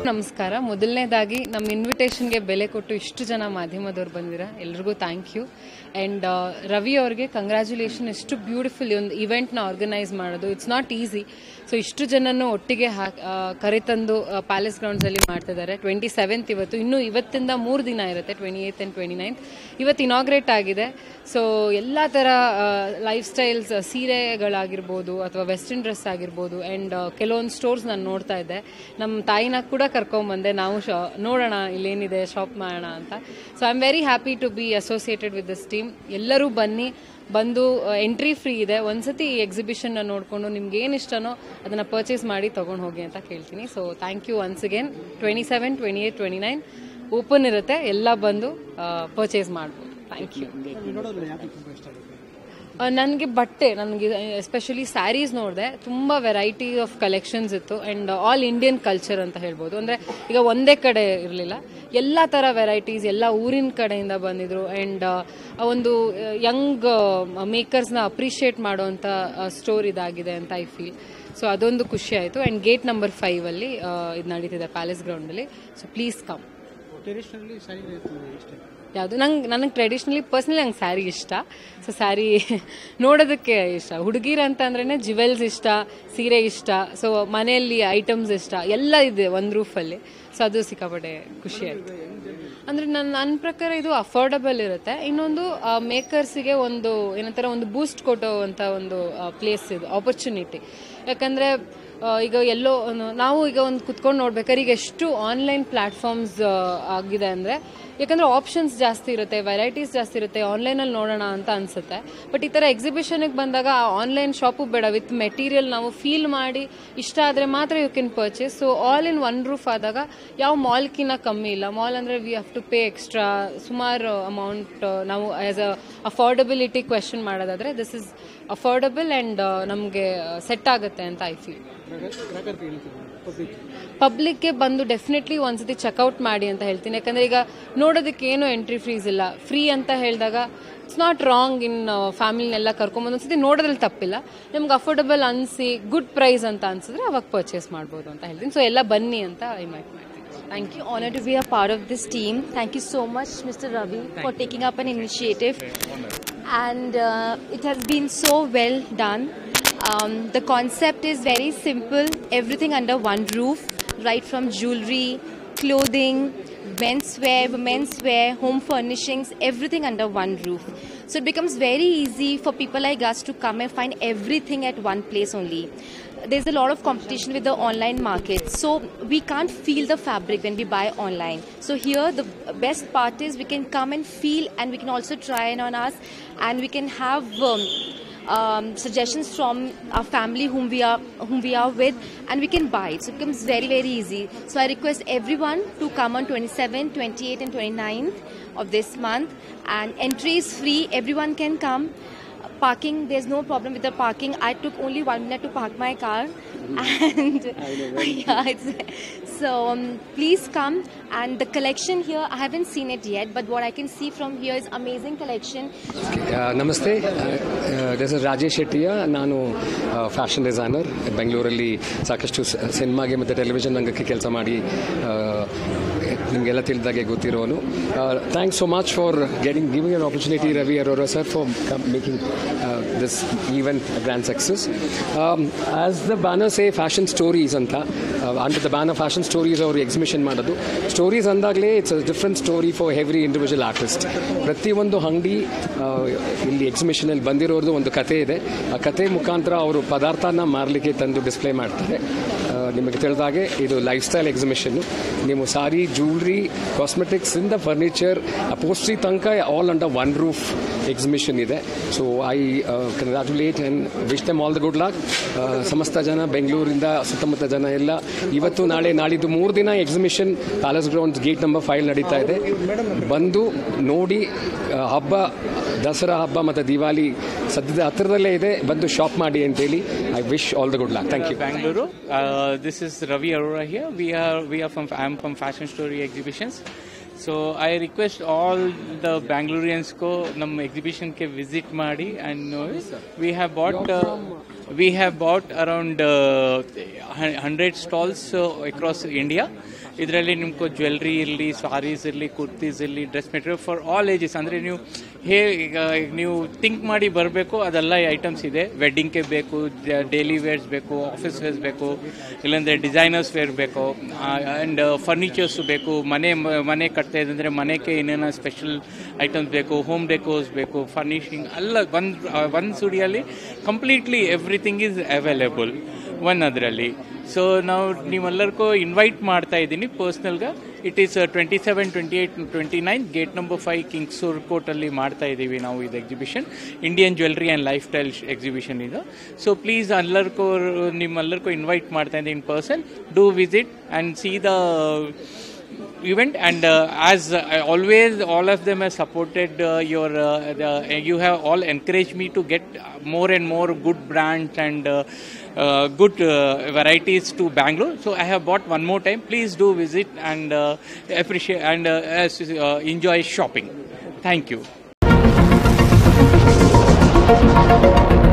ನಮಸ್ಕಾರ. ಮೊದಲನೇದಾಗಿ ನಮ್ಮ ಇನ್ವಿಟೇಷನ್ಗೆ ಬೆಲೆ ಕೊಟ್ಟು ಇಷ್ಟು ಜನ ಮಾಧ್ಯಮದವ್ರು ಬಂದಿರಾ, ಎಲ್ರಿಗೂ ಥ್ಯಾಂಕ್ ಯು. ಆ್ಯಂಡ್ ರವಿ ಅವ್ರಿಗೆ ಕಂಗ್ರ್ಯಾಚುಲೇಷನ್. ಎಷ್ಟು ಬ್ಯೂಟಿಫುಲ್ ಒಂದು ಇವೆಂಟ್ನ ಆರ್ಗನೈಸ್ ಮಾಡೋದು, ಇಟ್ಸ್ ನಾಟ್ ಈಸಿ. ಸೊ ಇಷ್ಟು ಜನನ್ನು ಒಟ್ಟಿಗೆ ಕರೆತಂದು ಪ್ಯಾಲೇಸ್ ಗ್ರೌಂಡ್ಸಲ್ಲಿ ಮಾಡ್ತಿದ್ದಾರೆ. 27th ಇವತ್ತು, ಇನ್ನೂ ಇವತ್ತಿಂದ 3 ದಿನ ಇರುತ್ತೆ, 28th and 29th. ಇವತ್ತು ಇನಾಗ್ರೇಟ್ ಆಗಿದೆ. ಸೊ ಎಲ್ಲ ಥರ ಲೈಫ್ ಸ್ಟೈಲ್ಸ್, ಸೀರೆಗಳಾಗಿರ್ಬೋದು ಅಥವಾ ವೆಸ್ಟರ್ನ್ ಡ್ರೆಸ್ ಆಗಿರ್ಬೋದು, ಆ್ಯಂಡ್ ಕೆಲವೊಂದು ಸ್ಟೋರ್ಸ್ ನಾನು ನೋಡ್ತಾ ಇದ್ದೆ. ನಮ್ಮ ತಾಯಿನ ಕೂಡ ಕರ್ಕೊಂಬಂದೆ, ನಾವು ನೋಡೋಣ ಇಲ್ಲೇನಿದೆ, ಶಾಪ್ ಮಾಡೋಣ ಅಂತ. So I am very happy to be associated with this team. ಎಲ್ಲರೂ ಬಂದು ಎಂಟ್ರಿ ಫ್ರೀ ಇದೆ. ಒಂದ್ಸತಿ ಈ ಎಕ್ಸಿಬಿಷನ್ನ ನೋಡಿಕೊಂಡು ನಿಮ್ಗೆ ಏನು ಇಷ್ಟನೋ ಅದನ್ನು ಪರ್ಚೇಸ್ ಮಾಡಿ ತೊಗೊಂಡು ಹೋಗಿ ಅಂತ ಕೇಳ್ತೀನಿ. So thank you once again. 27, 28, 29 open ಇರುತ್ತೆ, ಎಲ್ಲ ಬಂದು ಪರ್ಚೇಸ್ ಮಾಡ್ಬೋದು. Thank you. ನನಗೆ ನನಗೆ ಎಸ್ಪೆಷಲಿ ಸ್ಯಾರೀಸ್ ನೋಡಿದೆ, ತುಂಬ ವೆರೈಟಿ ಆಫ್ ಕಲೆಕ್ಷನ್ಸ್ ಇತ್ತು. ಆ್ಯಂಡ್ ಆಲ್ ಇಂಡಿಯನ್ ಕಲ್ಚರ್ ಅಂತ ಹೇಳ್ಬೋದು. ಅಂದರೆ ಈಗ ಒಂದೇ ಕಡೆ ಇರಲಿಲ್ಲ, ಎಲ್ಲ ಥರ ವೆರೈಟೀಸ್, ಎಲ್ಲ ಊರಿನ ಕಡೆಯಿಂದ ಬಂದಿದ್ರು. ಆ್ಯಂಡ್ ಒಂದು ಯಂಗ್ ಮೇಕರ್ಸ್ನ ಅಪ್ರಿಷಿಯೇಟ್ ಮಾಡೋವಂಥ ಸ್ಟೋರ್ ಇದಾಗಿದೆ ಅಂತ ಐ ಫೀಲ್. ಸೊ ಅದೊಂದು ಖುಷಿ ಆಯಿತು. ಆ್ಯಂಡ್ ಗೇಟ್ ನಂಬರ್ 5 ಇದು ನಡೀತಿದೆ ಪ್ಯಾಲೇಸ್ ಗ್ರೌಂಡಲ್ಲಿ. So please come. ಯಾವುದು ನನಗೆ ಟ್ರೆಡಿಷ್ನಲಿ ಪರ್ಸ್ನಲಿ ನಂಗೆ ಸ್ಯಾರಿ ಇಷ್ಟ. ಸೊ ಸ್ಯಾರಿ ನೋಡೋದಕ್ಕೆ ಇಷ್ಟ. ಹುಡುಗಿರಂತ ಅಂದ್ರೆ ಜ್ಯುವೆಲ್ಸ್ ಇಷ್ಟ, ಸೀರೆ ಇಷ್ಟ, ಸೊ ಮನೆಯಲ್ಲಿ ಐಟಮ್ಸ್ ಇಷ್ಟ, ಎಲ್ಲ ಇದೆ ಒಂದು ರೂಫಲ್ಲಿ. ಸೊ ಅದು ಸಿಕ್ಕಾಪಟ್ಟೆ ಖುಷಿ ಆಯಿತು. ಅಂದರೆ ನನ್ನ ಪ್ರಕಾರ ಇದು ಅಫೋರ್ಡಬಲ್ ಇರುತ್ತೆ. ಇನ್ನೊಂದು ಮೇಕರ್ಸಿಗೆ ಒಂದು ಏನಂತಾರೆ, ಒಂದು ಬೂಸ್ಟ್ ಕೊಟ್ಟೋವಂಥ ಒಂದು ಪ್ಲೇಸ್ ಇದು, ಆಪರ್ಚುನಿಟಿ. ಯಾಕಂದರೆ ಈಗ ಎಲ್ಲೋ ನಾವು ಈಗ ಒಂದು ಕುತ್ಕೊಂಡು ನೋಡ್ಬೇಕಾದ್ರೆ ಈಗ ಎಷ್ಟು ಆನ್ಲೈನ್ ಪ್ಲ್ಯಾಟ್ಫಾರ್ಮ್ಸ್ ಆಗಿದೆ ಅಂದರೆ, ಯಾಕಂದರೆ ಆಪ್ಷನ್ಸ್ ಜಾಸ್ತಿ ಇರುತ್ತೆ, ವೆರೈಟೀಸ್ ಜಾಸ್ತಿ ಇರುತ್ತೆ, ಆನ್ಲೈನಲ್ಲಿ ನೋಡೋಣ ಅಂತ ಅನಿಸುತ್ತೆ. ಬಟ್ ಈ ಥರ ಎಕ್ಸಿಬಿಷನಿಗೆ ಬಂದಾಗ ಆನ್ಲೈನ್ ಶಾಪು ಬೇಡ, ವಿತ್ ಮೆಟೀರಿಯಲ್ ನಾವು ಫೀಲ್ ಮಾಡಿ ಇಷ್ಟ ಆದರೆ ಮಾತ್ರ you can purchase. So all in one roof ಆದಾಗ ಯಾವ ಮಾಲ್ಕಿನ್ನ ಕಮ್ಮಿ ಇಲ್ಲ. ಮಾಲ್ ಅಂದರೆ we have to pay extra ಸುಮಾರು ಅಮೌಂಟ್. ನಾವು ಆ್ಯಸ್ ಅ ಅಫೋರ್ಡಬಿಲಿಟಿ ಕ್ವೆಶನ್ ಮಾಡೋದಾದರೆ ದಿಸ್ ಇಸ್ ಅಫೋರ್ಡಬಲ್ ಆ್ಯಂಡ್ ನಮಗೆ ಸೆಟ್ ಆಗುತ್ತೆ ಅಂತ ಐ ಫೀಲ್. ಪಬ್ಲಿಕ್ಗೆ ಬಂದು ಡೆಫಿನೆಟ್ಲಿ ಒಂದ್ಸತಿ ಚೆಕ್ಔಟ್ ಮಾಡಿ ಅಂತ ಹೇಳ್ತೀನಿ. ಯಾಕಂದರೆ ಈಗ ನೋಡೋದಕ್ಕೆ ಏನು ಎಂಟ್ರಿ ಫೀಸ್ ಇಲ್ಲ, ಫ್ರೀ ಅಂತ ಹೇಳಿದಾಗ ಇಟ್ಸ್ ನಾಟ್ ರಾಂಗ್. ಇನ್ ಫ್ಯಾಮಿಲಿನೆಲ್ಲ ಕರ್ಕೊಂಬಂದು ಒಂದ್ಸತಿ ನೋಡೋದ್ರಲ್ಲಿ ತಪ್ಪಿಲ್ಲ. ನಿಮ್ಗೆ ಅಫೋರ್ಡಬಲ್ ಅನಿಸಿ ಗುಡ್ ಪ್ರೈಸ್ ಅಂತ ಅನ್ಸಿದ್ರೆ ಅವಾಗ ಪರ್ಚೇಸ್ ಮಾಡ್ಬೋದು ಅಂತ ಹೇಳ್ತೀನಿ. ಸೊ ಎಲ್ಲ ಬನ್ನಿ ಅಂತ ಇನ್ವೈಟ್ ಮಾಡ್ತೀನಿ. Thank you. Honored to be a part of this team. Thank you so much, Mr. Ravi, for taking up an initiative. And it has been so well done. The concept is very simple. Everything under one roof, right from jewelry, clothing, menswear, women's wear, home furnishings, everything under one roof. So it becomes very easy for people like us to come and find everything at one place only. There's a lot of competition with the online market, so we can't feel the fabric when we buy online. So here the best part is we can come and feel, and we can also try it on us, and we can have suggestions from our family whom we are with, and we can buy it. So it becomes very, very easy. So I request everyone to come on 27, 28 and 29th of this month, and entry is free. Everyone can come. Parking, there's no problem with the parking. I took only 1 minute to park my car, and yeah, so please come. And the collection here, I haven't seen it yet, but what I can see from here is amazing collection. Namaste, this is Rajesh Shettiya. ನಾನು fashion designer. ಬೆಂಗಳೂರಲ್ಲಿ ಸಾಕಷ್ಟು ಸಿನಿಮಾಗೆ ಮತ್ತು television ರಂಗಕ್ಕೆ ಕೆಲಸ ಮಾಡಿ ನಿಮಗೆಲ್ಲ ತಿಳಿದಾಗೆ ಗೊತ್ತಿರೋನು. Thanks so much for giving an opportunity, Ravi Arora sir, for making this event a grand success. As the banner say, fashion stories anta, under the banner fashion stories our exhibition ಮಾಡೋದು. ಸ್ಟೋರೀಸ್ ಅಂದಾಗಲೇ it's a different story for every individual artist. ಪ್ರತಿಯೊಂದು ಅಂಗಡಿ ಇಲ್ಲಿ ಎಕ್ಸಿಬಿಷನಲ್ಲಿ ಬಂದಿರೋದು ಒಂದು ಕತೆ ಇದೆ. ಆ ಕತೆ ಮುಖಾಂತರ ಅವರು ಪದಾರ್ಥನ ಮಾರಲಿಕ್ಕೆ ತಂದು ಡಿಸ್ಪ್ಲೇ ಮಾಡ್ತಾರೆ. ನಿಮಗೆ ತಿಳಿದಾಗೆ ಇದು ಲೈಫ್ ಸ್ಟೈಲ್ ಎಕ್ಸಿಬಿಷನ್ನು. ನೀವು ಸಾರಿ, ಜ್ಯುವೆಲ್ರಿ, ಕಾಸ್ಮೆಟಿಕ್ಸ್ ಇಂದ ಫರ್ನಿಚರ್, ಅಪೋಸ್ಟ್ರಿ ತನಕ all under one roof exhibition ಇದೆ. So I congratulate and wish them all the good luck. ಸಮಸ್ತ ಜನ, ಬೆಂಗಳೂರಿಂದ ಸುತ್ತಮುತ್ತ ಜನ ಎಲ್ಲ ಇವತ್ತು ನಾಳೆ ನಾಳಿದ್ದು 3 ದಿನ exhibition palace grounds gate number 5 ನಡೀತಾ ಇದೆ. ಬಂದು ನೋಡಿ, ಹಬ್ಬ, ದಸರಾ ಹಬ್ಬ ಮತ್ತು ದಿವಾಲಿ ಸದ್ಯದ ಹತ್ತಿರದಲ್ಲೇ ಇದೆ, ಬಂದು ಶಾಪ್ ಮಾಡಿ ಅಂತೇಳಿ I wish all the good luck. Thank you. Bangalore. This is Ravi Arora here. I am from Fashion Story Exhibitions. So I request all the Bangaloreans ko nam exhibition ke visit ಮಾಡಿ, and we have bought around 100 stalls across India, ಇದರಲ್ಲಿ ನಿಮ್ಗೆ jewellery ಇರಲಿ, ಸಾರೀಸ್ ಇರಲಿ, ಕುರ್ತೀಸ್ ಇರಲಿ, dress material for all ages. ಅಂದರೆ ನೀವು ಈಗ ನೀವು ಥಿಂಕ್ ಮಾಡಿ ಬರಬೇಕು, ಅದೆಲ್ಲ ಐಟಮ್ಸ್ ಇದೆ. ವೆಡ್ಡಿಂಗ್ಗೆ ಬೇಕು, ಡೈಲಿ ವೇರ್ಸ್ ಬೇಕು, ಆಫೀಸ್ ವೇರ್ಸ್ ಬೇಕು, ಇಲ್ಲಾಂದರೆ ಡಿಸೈನರ್ಸ್ ವೇರ್ ಬೇಕು, ಆ್ಯಂಡ್ ಫರ್ನಿಚರ್ಸು ಬೇಕು. ಮನೆ ಕಟ್ತಾ ಇದ್ದಂದರೆ ಮನೆಗೆ ಏನೇನೋ ಸ್ಪೆಷಲ್ ಐಟಮ್ಸ್ ಬೇಕು, ಹೋಮ್ ಡೆಕೋರ್ಸ್ ಬೇಕು, ಫರ್ನಿಷಿಂಗ್ ಎಲ್ಲ ಒಂದು ಸ್ಟುಡಿಯೋಲಿ ಕಂಪ್ಲೀಟ್ಲಿ ಎವ್ರಿಥಿಂಗ್ ಈಸ್ ಅವೈಲೇಬಲ್ ಅದರಲ್ಲಿ. ಸೊ ನಾವು ನೀವೆಲ್ಲರಿಗೂ ಇನ್ವೈಟ್ ಮಾಡ್ತಾ ಇದ್ದೀನಿ ಪರ್ಸ್ನಲ್గా. ಇಟ್ ಈಸ್ 27, 28, 29 ಗೇಟ್ ನಂಬರ್ 5 ಕಿಂಗ್ಸೂರ್ ಕೋರ್ಟಲ್ಲಿ ಮಾಡ್ತಾ ಇದ್ದೀವಿ ನಾವು ಇದು exhibition. Indian jewellery and life style exhibition ಇದು. ಸೊ ಪ್ಲೀಸ್ ನಿಮ್ಮೆಲ್ಲರಿಗೂ ಇನ್ವೈಟ್ ಮಾಡ್ತಾ ಇದ್ದೀನಿ in person. Do visit and C the event, and as always all of them have supported you have all encouraged me to get more and more good brands and good varieties to Bangalore. So I have bought one more time. Please do visit and appreciate and enjoy shopping. Thank you.